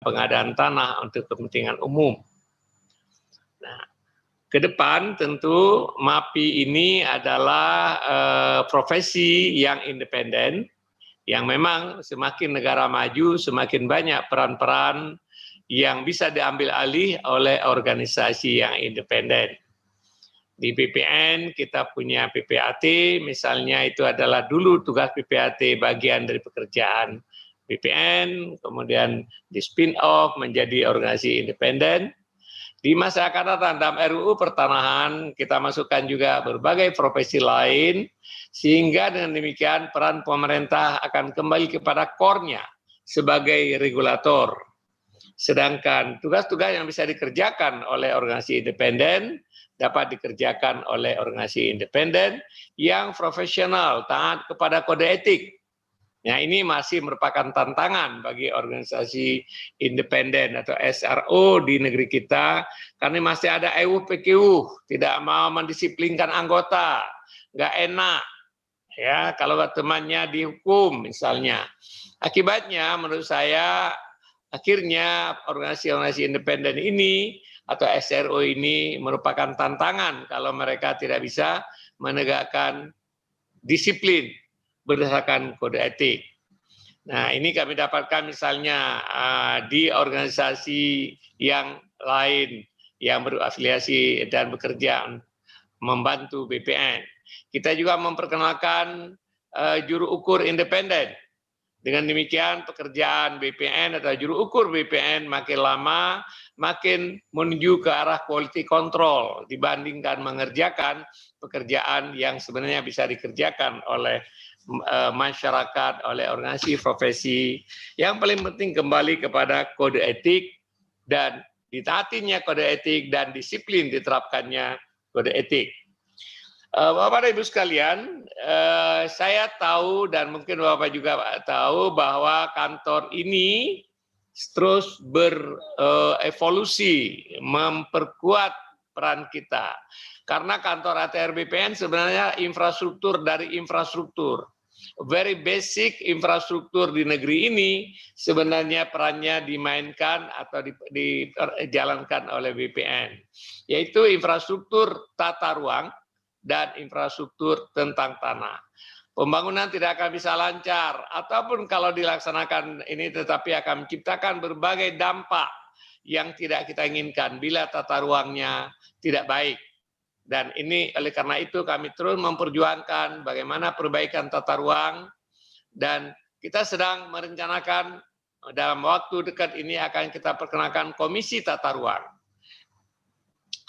pengadaan tanah untuk kepentingan umum. Nah, ke depan tentu MAPI ini adalah profesi yang independen, yang memang semakin negara maju, semakin banyak peran-peran yang bisa diambil alih oleh organisasi yang independen. Di BPN kita punya PPAT, misalnya itu adalah dulu tugas PPAT bagian dari pekerjaan BPN, kemudian di spin-off menjadi organisasi independen. Di masa akan datang dalam RUU Pertanahan kita masukkan juga berbagai profesi lain, sehingga dengan demikian peran pemerintah akan kembali kepada core-nya sebagai regulator. Sedangkan tugas-tugas yang bisa dikerjakan oleh organisasi independen dapat dikerjakan oleh organisasi independen yang profesional, taat kepada kode etik. Nah, ini masih merupakan tantangan bagi organisasi independen atau SRO di negeri kita, karena masih ada EUPKU, tidak mau mendisiplinkan anggota, nggak enak, ya kalau temannya dihukum misalnya. Akibatnya menurut saya, akhirnya organisasi-organisasi independen ini atau SRO ini merupakan tantangan kalau mereka tidak bisa menegakkan disiplin berdasarkan kode etik. Nah, ini kami dapatkan misalnya di organisasi yang lain yang berafiliasi dan bekerja membantu BPN. Kita juga memperkenalkan juru ukur independen. Dengan demikian pekerjaan BPN atau juru ukur BPN makin lama makin menuju ke arah quality control dibandingkan mengerjakan pekerjaan yang sebenarnya bisa dikerjakan oleh masyarakat, oleh organisasi profesi. Yang paling penting kembali kepada kode etik dan ditaatinya kode etik dan disiplin diterapkannya kode etik. Bapak dan Ibu sekalian, saya tahu dan mungkin Bapak juga tahu bahwa kantor ini terus berevolusi, memperkuat peran kita. Karena kantor ATR BPN sebenarnya infrastruktur dari infrastruktur. Very basic infrastruktur di negeri ini sebenarnya perannya dimainkan atau dijalankan oleh BPN. Yaitu infrastruktur tata ruang dan infrastruktur tentang tanah. Pembangunan tidak akan bisa lancar, ataupun kalau dilaksanakan ini tetapi akan menciptakan berbagai dampak yang tidak kita inginkan bila tata ruangnya tidak baik. Dan ini oleh karena itu kami terus memperjuangkan bagaimana perbaikan tata ruang, dan kita sedang merencanakan dalam waktu dekat ini akan kita perkenalkan Komisi Tata Ruang.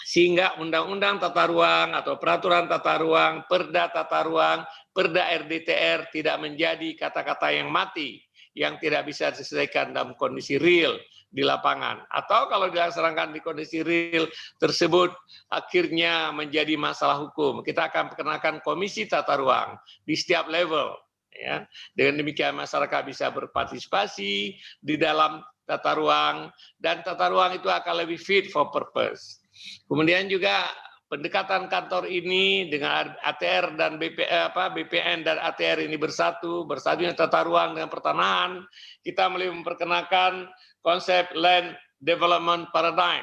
Sehingga undang-undang tata ruang atau peraturan tata ruang, perda tata ruang, perda RDTR tidak menjadi kata-kata yang mati, yang tidak bisa diselesaikan dalam kondisi real di lapangan. Atau kalau dilaksanakan di kondisi real tersebut akhirnya menjadi masalah hukum. Kita akan perkenalkan Komisi Tata Ruang di setiap level. Ya. Dengan demikian masyarakat bisa berpartisipasi di dalam tata ruang, dan tata ruang itu akan lebih fit for purpose. Kemudian juga pendekatan kantor ini dengan ATR dan BPN dan ATR ini bersatunya tata ruang dengan pertanahan, kita mulai memperkenalkan konsep land development paradigm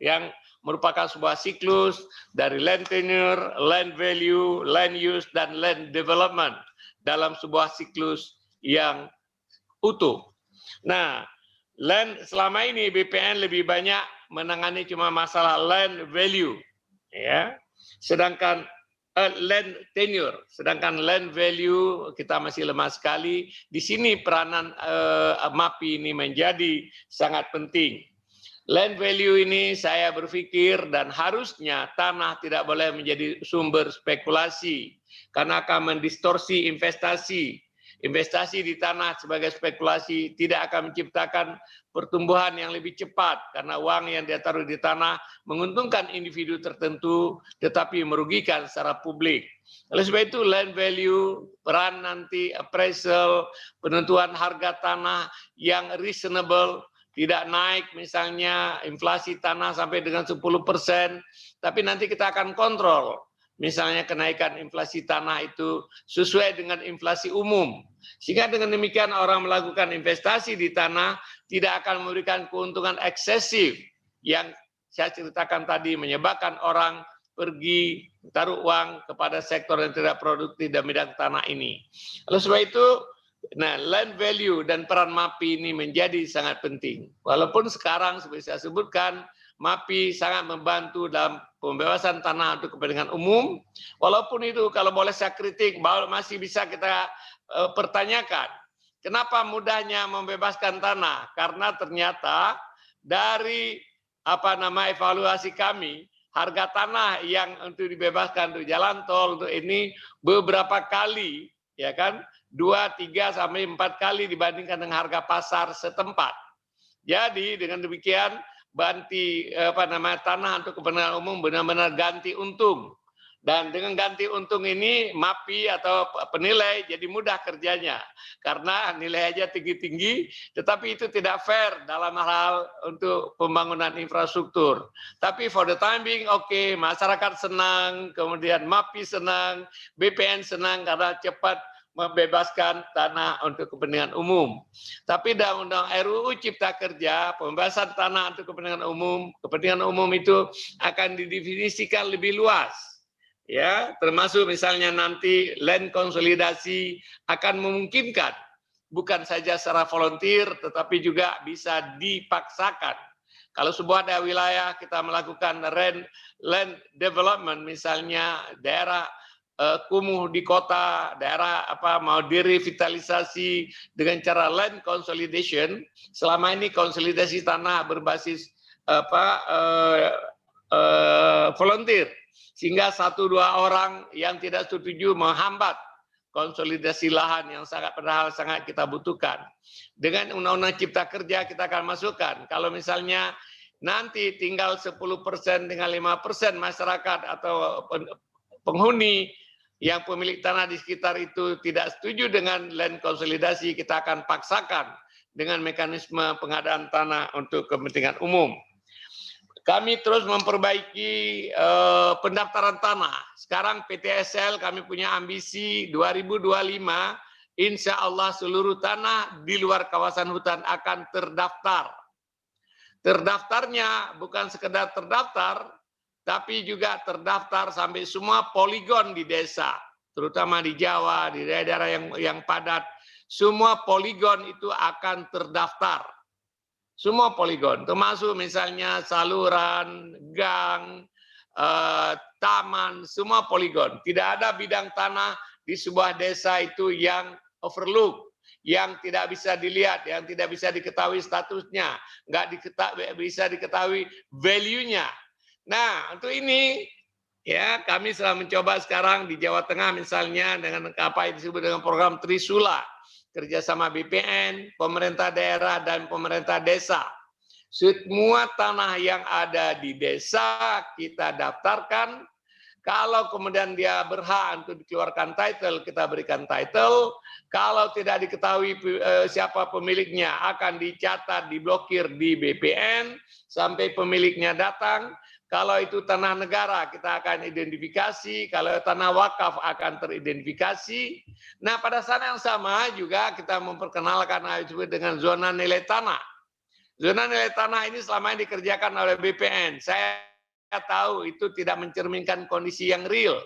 yang merupakan sebuah siklus dari land tenure, land value, land use, dan land development dalam sebuah siklus yang utuh. Nah, land selama ini BPN lebih banyak menangani cuma masalah land value, ya. Sedangkan land tenure, sedangkan land value kita masih lemah sekali. Di sini peranan MAPI ini menjadi sangat penting. Land value ini saya berpikir dan harusnya tanah tidak boleh menjadi sumber spekulasi karena akan mendistorsi investasi. Investasi di tanah sebagai spekulasi tidak akan menciptakan pertumbuhan yang lebih cepat karena uang yang dia taruh di tanah menguntungkan individu tertentu tetapi merugikan secara publik. Oleh sebab itu land value, peran nanti appraisal, penentuan harga tanah yang reasonable, tidak naik misalnya inflasi tanah sampai dengan 10%, tapi nanti kita akan kontrol misalnya kenaikan inflasi tanah itu sesuai dengan inflasi umum. Sehingga dengan demikian orang melakukan investasi di tanah tidak akan memberikan keuntungan eksesif yang saya ceritakan tadi, menyebabkan orang pergi taruh uang kepada sektor yang tidak produktif dan bidang tanah ini. Oleh sebab itu, nah, land value dan peran MAPI ini menjadi sangat penting. Walaupun sekarang seperti saya sebutkan, MAPI sangat membantu dalam pembebasan tanah untuk kepentingan umum. Walaupun itu kalau boleh saya kritik, masih bisa kita pertanyakan. Kenapa mudahnya membebaskan tanah? Karena ternyata dari evaluasi kami, harga tanah yang untuk dibebaskan untuk jalan tol untuk ini beberapa kali, ya kan, 2, 3 sampai 4 kali dibandingkan dengan harga pasar setempat. Jadi dengan demikian tanah untuk kepentingan umum benar-benar ganti untung. Dan dengan ganti untung ini MAPI atau penilai jadi mudah kerjanya. Karena nilai aja tinggi-tinggi, tetapi itu tidak fair dalam hal untuk pembangunan infrastruktur. Tapi for the time being, oke, masyarakat senang, kemudian MAPI senang, BPN senang karena cepat membebaskan tanah untuk kepentingan umum. Tapi dalam Undang RUU Cipta Kerja, pembebasan tanah untuk kepentingan umum itu akan didefinisikan lebih luas. Ya, termasuk misalnya nanti land konsolidasi akan memungkinkan bukan saja secara volunteer tetapi juga bisa dipaksakan. Kalau sebuah daerah wilayah kita melakukan land development, misalnya daerah kumuh di kota, daerah mau direvitalisasi dengan cara land consolidation, selama ini konsolidasi tanah berbasis volunteer. Sehingga 1-2 orang yang tidak setuju menghambat konsolidasi lahan yang padahal sangat kita butuhkan. Dengan Undang-Undang Cipta Kerja kita akan masukkan, kalau misalnya nanti tinggal 10% dengan 5% masyarakat atau penghuni yang pemilik tanah di sekitar itu tidak setuju dengan land konsolidasi, kita akan paksakan dengan mekanisme pengadaan tanah untuk kepentingan umum. Kami terus memperbaiki pendaftaran tanah. Sekarang PTSL kami punya ambisi 2025, insya Allah seluruh tanah di luar kawasan hutan akan terdaftar. Terdaftarnya bukan sekedar terdaftar, tapi juga terdaftar sampai semua poligon di desa, terutama di Jawa, di daerah-daerah yang padat. Semua poligon itu akan terdaftar. Semua poligon, termasuk misalnya saluran, gang, taman, semua poligon. Tidak ada bidang tanah di sebuah desa itu yang overlook, yang tidak bisa dilihat, yang tidak bisa diketahui statusnya, nggak bisa diketahui value-nya. Nah, untuk ini ya kami sedang mencoba sekarang di Jawa Tengah misalnya dengan apa yang disebut dengan program Trisula, kerjasama BPN, pemerintah daerah, dan pemerintah desa. Semua tanah yang ada di desa kita daftarkan. Kalau kemudian dia berhak untuk dikeluarkan title, kita berikan title. Kalau tidak diketahui siapa pemiliknya, akan dicatat, diblokir di BPN sampai pemiliknya datang. Kalau itu tanah negara, kita akan identifikasi. Kalau tanah wakaf akan teridentifikasi. Nah, pada saat yang sama juga kita memperkenalkan hal disebut dengan zona nilai tanah. Zona nilai tanah ini selama ini dikerjakan oleh BPN. Saya tahu itu tidak mencerminkan kondisi yang real.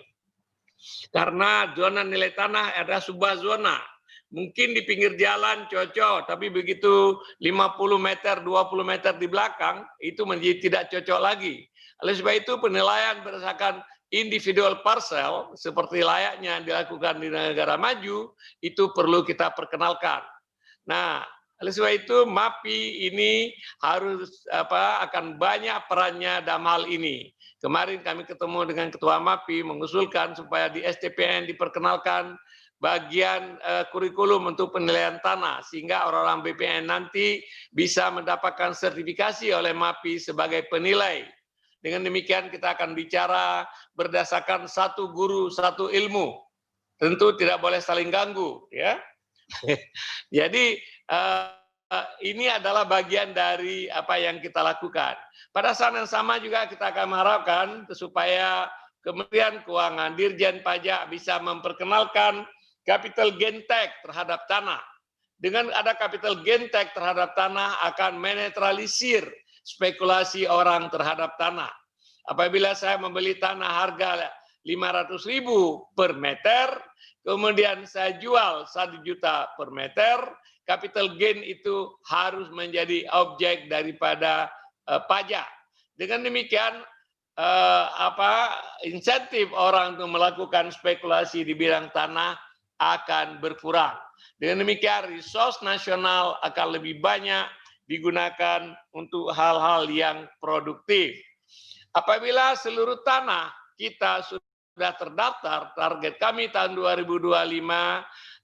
Karena zona nilai tanah adalah sebuah zona. Mungkin di pinggir jalan cocok, tapi begitu 50 meter, 20 meter di belakang, itu menjadi tidak cocok lagi. Oleh sebab itu penilaian berdasarkan individual parcel seperti layaknya dilakukan di negara maju itu perlu kita perkenalkan. Nah, oleh sebab itu MAPI ini harus akan banyak perannya dalam hal ini. Kemarin kami ketemu dengan Ketua MAPI mengusulkan supaya di STPN diperkenalkan bagian kurikulum untuk penilaian tanah sehingga orang-orang BPN nanti bisa mendapatkan sertifikasi oleh MAPI sebagai penilai. Dengan demikian kita akan bicara berdasarkan satu guru, satu ilmu. Tentu tidak boleh saling ganggu, ya. Jadi ini adalah bagian dari apa yang kita lakukan. Pada saat yang sama juga kita akan mengharapkan supaya Kementerian Keuangan, Dirjen Pajak bisa memperkenalkan capital gain tax terhadap tanah. Dengan ada capital gain tax terhadap tanah akan menetralisir spekulasi orang terhadap tanah. Apabila saya membeli tanah harga 500.000 per meter, kemudian saya jual 1 juta per meter, capital gain itu harus menjadi objek daripada pajak. Dengan demikian, insentif orang untuk melakukan spekulasi di bidang tanah akan berkurang. Dengan demikian, resource nasional akan lebih banyak digunakan untuk hal-hal yang produktif. Apabila seluruh tanah kita sudah terdaftar, target kami tahun 2025,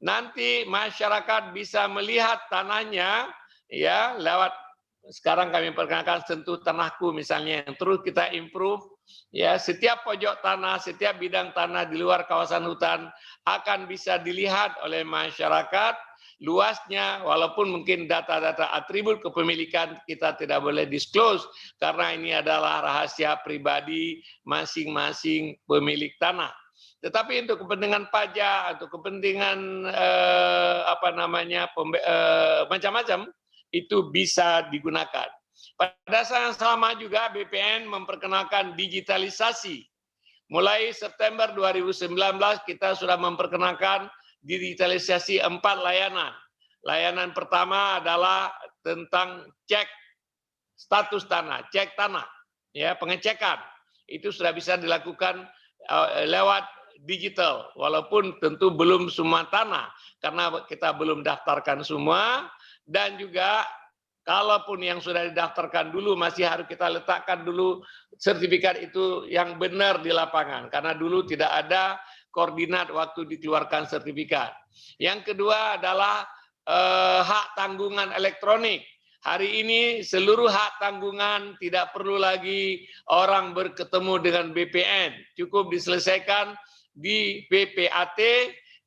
nanti masyarakat bisa melihat tanahnya ya lewat, sekarang kami perkenalkan Sentuh Tanahku misalnya, yang terus kita improve ya, setiap pojok tanah, setiap bidang tanah di luar kawasan hutan akan bisa dilihat oleh masyarakat luasnya, walaupun mungkin data-data atribut kepemilikan kita tidak boleh disclose karena ini adalah rahasia pribadi masing-masing pemilik tanah. Tetapi untuk kepentingan pajak, untuk kepentingan macam-macam itu bisa digunakan. Pada saat yang sama juga BPN memperkenalkan digitalisasi. Mulai September 2019 kita sudah memperkenalkan digitalisasi 4 layanan. Layanan pertama adalah tentang cek status tanah, cek tanah, ya, pengecekan. Itu sudah bisa dilakukan lewat digital, walaupun tentu belum semua tanah, karena kita belum daftarkan semua, dan juga kalaupun yang sudah didaftarkan dulu masih harus kita letakkan dulu sertifikat itu yang benar di lapangan, karena dulu tidak ada koordinat waktu dikeluarkan sertifikat. Yang kedua adalah hak tanggungan elektronik. Hari ini seluruh hak tanggungan tidak perlu lagi orang berketemu dengan BPN, cukup diselesaikan di BPAT,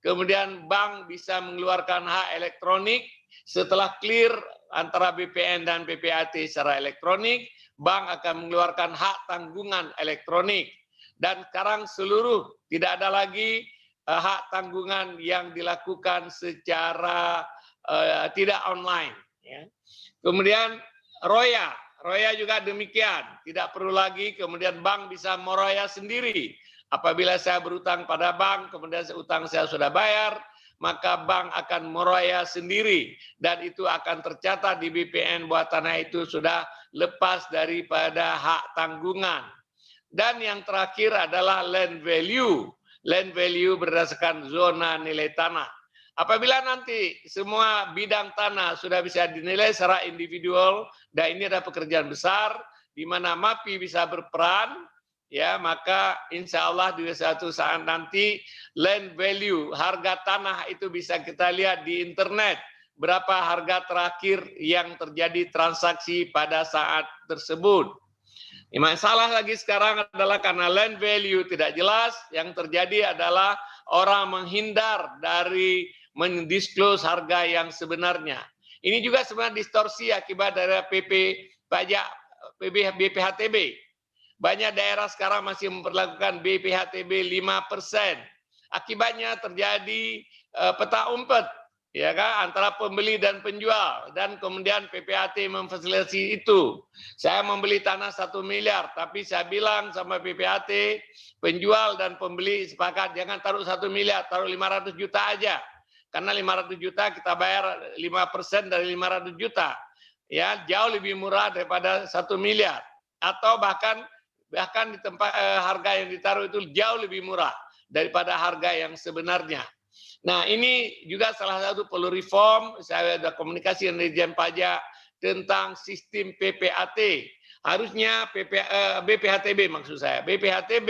kemudian bank bisa mengeluarkan hak elektronik. Setelah clear antara BPN dan BPAT secara elektronik, bank akan mengeluarkan hak tanggungan elektronik. Dan sekarang seluruh tidak ada lagi hak tanggungan yang dilakukan secara tidak online. Ya. Kemudian roya juga demikian, tidak perlu lagi kemudian bank bisa meroya sendiri. Apabila saya berutang pada bank, kemudian utang saya sudah bayar, maka bank akan meroya sendiri, dan itu akan tercatat di BPN bahwa tanah itu sudah lepas daripada hak tanggungan. Dan yang terakhir adalah land value. Land value berdasarkan zona nilai tanah. Apabila nanti semua bidang tanah sudah bisa dinilai secara individual, dan ini adalah pekerjaan besar, di mana MAPI bisa berperan, ya, maka insya Allah di suatu saat nanti land value, harga tanah itu bisa kita lihat di internet, berapa harga terakhir yang terjadi transaksi pada saat tersebut. Masalah lagi sekarang adalah karena land value tidak jelas, yang terjadi adalah orang menghindar dari mendisclose harga yang sebenarnya. Ini juga sebenarnya distorsi akibat dari BPHTB. Banyak daerah sekarang masih memperlakukan BPHTB 5%. Akibatnya terjadi peta umpet, ya kan, antara pembeli dan penjual, dan kemudian PPAT memfasilitasi itu. Saya membeli tanah 1 miliar, tapi saya bilang sama PPAT, penjual dan pembeli sepakat jangan taruh 1 miliar, taruh 500 juta aja. Karena 500 juta kita bayar 5% dari 500 juta. Ya, jauh lebih murah daripada 1 miliar. Atau bahkan di tempat harga yang ditaruh itu jauh lebih murah daripada harga yang sebenarnya. Nah, ini juga salah satu perlu reform. Saya ada komunikasi dengan Dirjen Pajak tentang sistem PPAT. Harusnya BPHTB maksud saya. BPHTB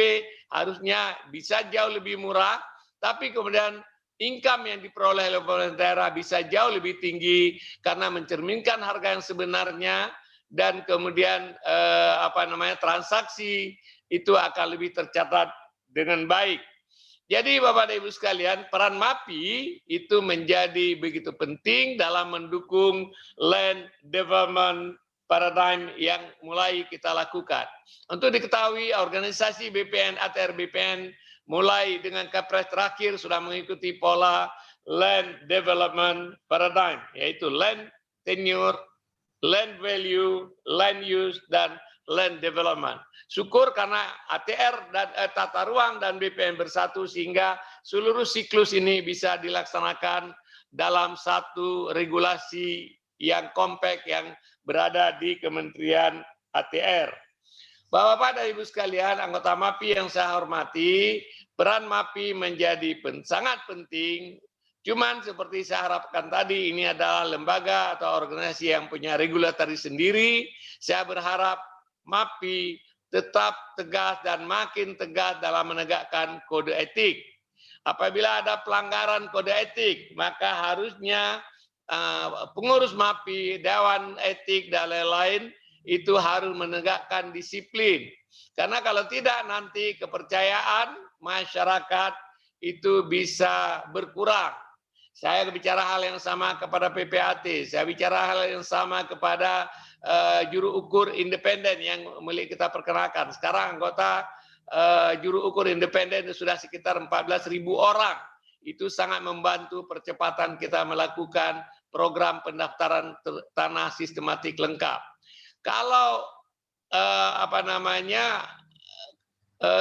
harusnya bisa jauh lebih murah, tapi kemudian income yang diperoleh oleh pemerintah daerah bisa jauh lebih tinggi karena mencerminkan harga yang sebenarnya, dan kemudian transaksi itu akan lebih tercatat dengan baik. Jadi Bapak dan Ibu sekalian, peran MAPI itu menjadi begitu penting dalam mendukung land development paradigm yang mulai kita lakukan. Untuk diketahui, organisasi BPN, ATR BPN mulai dengan Kepres terakhir sudah mengikuti pola land development paradigm, yaitu land tenure, land value, land use, dan land development. Syukur karena ATR dan Tata Ruang dan BPN bersatu sehingga seluruh siklus ini bisa dilaksanakan dalam satu regulasi yang kompak yang berada di Kementerian ATR. Bapak-bapak dan Ibu sekalian, anggota MAPI yang saya hormati, peran MAPI menjadi sangat penting. Cuman seperti saya harapkan tadi, ini adalah lembaga atau organisasi yang punya regulatory sendiri. Saya berharap MAPI tetap tegas dan makin tegas dalam menegakkan kode etik. Apabila ada pelanggaran kode etik, maka harusnya pengurus MAPI, Dewan Etik, dan lain-lain itu harus menegakkan disiplin. Karena kalau tidak nanti kepercayaan masyarakat itu bisa berkurang. Saya bicara hal yang sama kepada PPAT, saya bicara hal yang sama kepada juru ukur independen yang milik kita perkenalkan. Sekarang anggota juru ukur independen sudah sekitar 14.000 orang. Itu sangat membantu percepatan kita melakukan program pendaftaran tanah sistematik lengkap. Kalau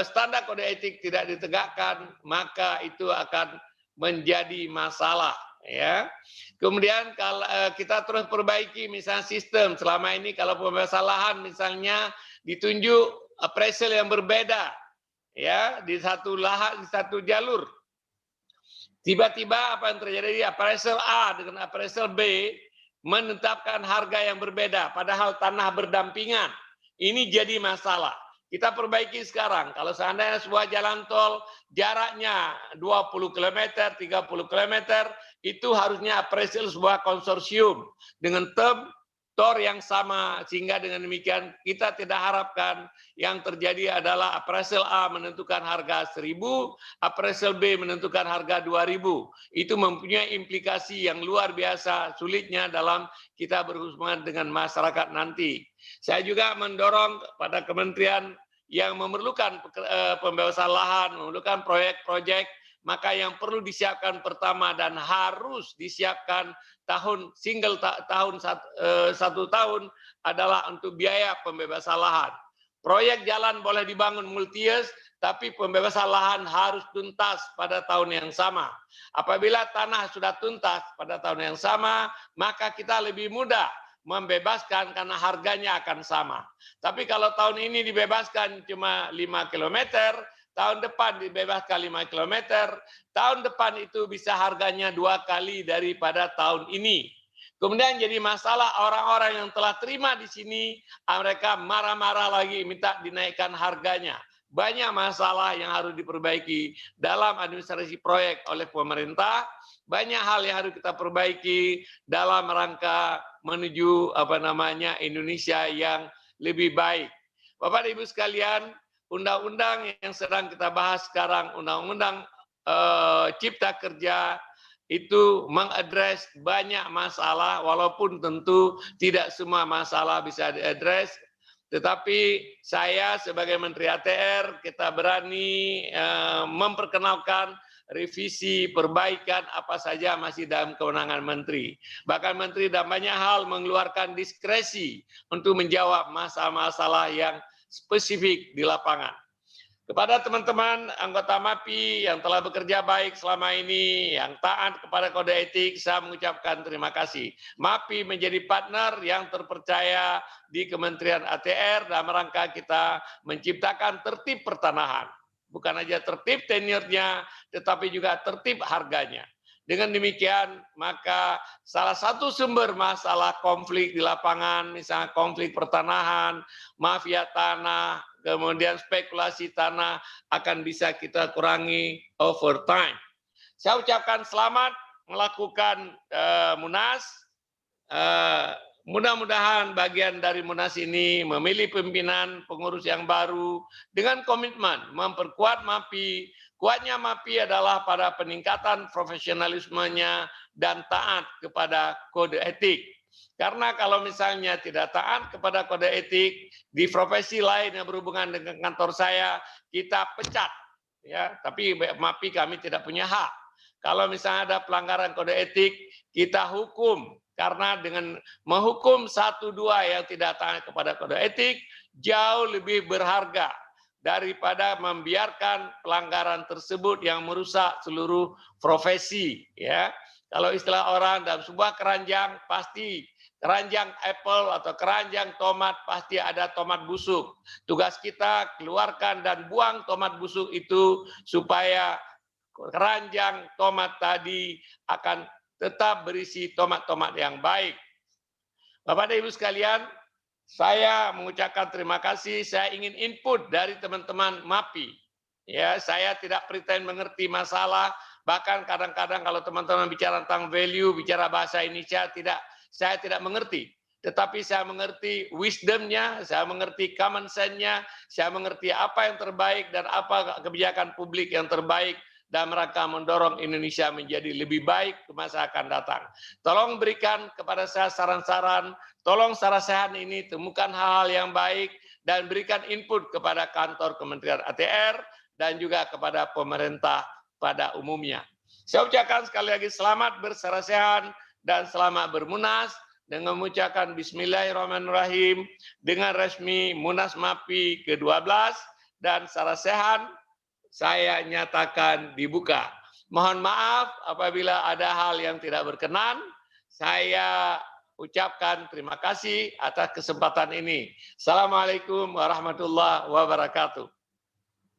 standar kode etik tidak ditegakkan, maka itu akan menjadi masalah. Ya. Kemudian kalau kita terus perbaiki misalnya sistem selama ini kalau pembebasan lahan misalnya ditunjuk appraisal yang berbeda, ya di satu lahan di satu jalur. Tiba-tiba apa yang terjadi? Appraisal A dengan appraisal B menetapkan harga yang berbeda, padahal tanah berdampingan. Ini jadi masalah. Kita perbaiki sekarang. Kalau seandainya sebuah jalan tol jaraknya 20 km, 30 km, itu harusnya appraisal sebuah konsorsium dengan tor yang sama, sehingga dengan demikian kita tidak harapkan yang terjadi adalah appraisal A menentukan harga 1.000, appraisal B menentukan harga 2.000. Itu mempunyai implikasi yang luar biasa sulitnya dalam kita berhubungan dengan masyarakat nanti. Saya juga mendorong pada kementerian yang memerlukan pembebasan lahan, memerlukan proyek-proyek, maka yang perlu disiapkan pertama dan harus disiapkan satu tahun adalah untuk biaya pembebasan lahan. Proyek jalan boleh dibangun multi-years, tapi pembebasan lahan harus tuntas pada tahun yang sama. Apabila tanah sudah tuntas pada tahun yang sama, maka kita lebih mudah membebaskan karena harganya akan sama. Tapi kalau tahun ini dibebaskan cuma 5 km, tahun depan dibebaskan 5 km, tahun depan itu bisa harganya 2 kali daripada tahun ini. Kemudian jadi masalah orang-orang yang telah terima di sini, mereka marah-marah lagi minta dinaikkan harganya. Banyak masalah yang harus diperbaiki dalam administrasi proyek oleh pemerintah, banyak hal yang harus kita perbaiki dalam rangka menuju Indonesia yang lebih baik. Bapak dan Ibu sekalian, undang-undang yang sedang kita bahas sekarang, undang-undang Cipta Kerja, itu mengadres banyak masalah, walaupun tentu tidak semua masalah bisa diadres, tetapi saya sebagai Menteri ATR, kita berani memperkenalkan revisi, perbaikan apa saja masih dalam kewenangan Menteri. Bahkan Menteri dalam banyak hal mengeluarkan diskresi untuk menjawab masalah-masalah yang spesifik di lapangan. Kepada teman-teman anggota MAPI yang telah bekerja baik selama ini, yang taat kepada kode etik, saya mengucapkan terima kasih. MAPI menjadi partner yang terpercaya di Kementerian ATR dalam rangka kita menciptakan tertib pertanahan. Bukan saja tertib tenurnya, tetapi juga tertib harganya. Dengan demikian, maka salah satu sumber masalah konflik di lapangan, misalnya konflik pertanahan, mafia tanah, kemudian spekulasi tanah akan bisa kita kurangi over time. Saya ucapkan selamat melakukan Munas. Mudah-mudahan bagian dari Munas ini memilih pimpinan pengurus yang baru dengan komitmen memperkuat MAPI. Kuatnya MAPI adalah pada peningkatan profesionalismenya dan taat kepada kode etik. Karena kalau misalnya tidak taat kepada kode etik di profesi lain yang berhubungan dengan kantor saya, kita pecat. Ya, tapi MAPI kami tidak punya hak. Kalau misalnya ada pelanggaran kode etik, kita hukum. Karena dengan menghukum 1-2 yang tidak taat kepada kode etik, jauh lebih berharga daripada membiarkan pelanggaran tersebut yang merusak seluruh profesi. Ya, kalau istilah orang dalam sebuah keranjang, pasti keranjang apple atau keranjang tomat pasti ada tomat busuk. Tugas kita keluarkan dan buang tomat busuk itu supaya keranjang tomat tadi akan tetap berisi tomat-tomat yang baik. Bapak dan Ibu sekalian, saya mengucapkan terima kasih. Saya ingin input dari teman-teman MAPI. Ya, saya tidak pretend mengerti masalah. Bahkan kadang-kadang kalau teman-teman bicara tentang value, bicara bahasa Indonesia, saya tidak mengerti. Tetapi saya mengerti wisdom-nya, saya mengerti common sense-nya, saya mengerti apa yang terbaik dan apa kebijakan publik yang terbaik dalam rangka mendorong Indonesia menjadi lebih baik ke masa akan datang. Tolong berikan kepada saya saran-saran, tolong saran-saran ini temukan hal-hal yang baik dan berikan input kepada kantor Kementerian ATR dan juga kepada pemerintah pada umumnya. Saya ucapkan sekali lagi selamat bersarasehan dan selamat bermunas dengan mengucapkan Bismillahirrahmanirrahim dengan resmi Munas MAPI ke-12 dan sarasehan saya nyatakan dibuka. Mohon maaf apabila ada hal yang tidak berkenan. Saya ucapkan terima kasih atas kesempatan ini. Assalamualaikum warahmatullahi wabarakatuh.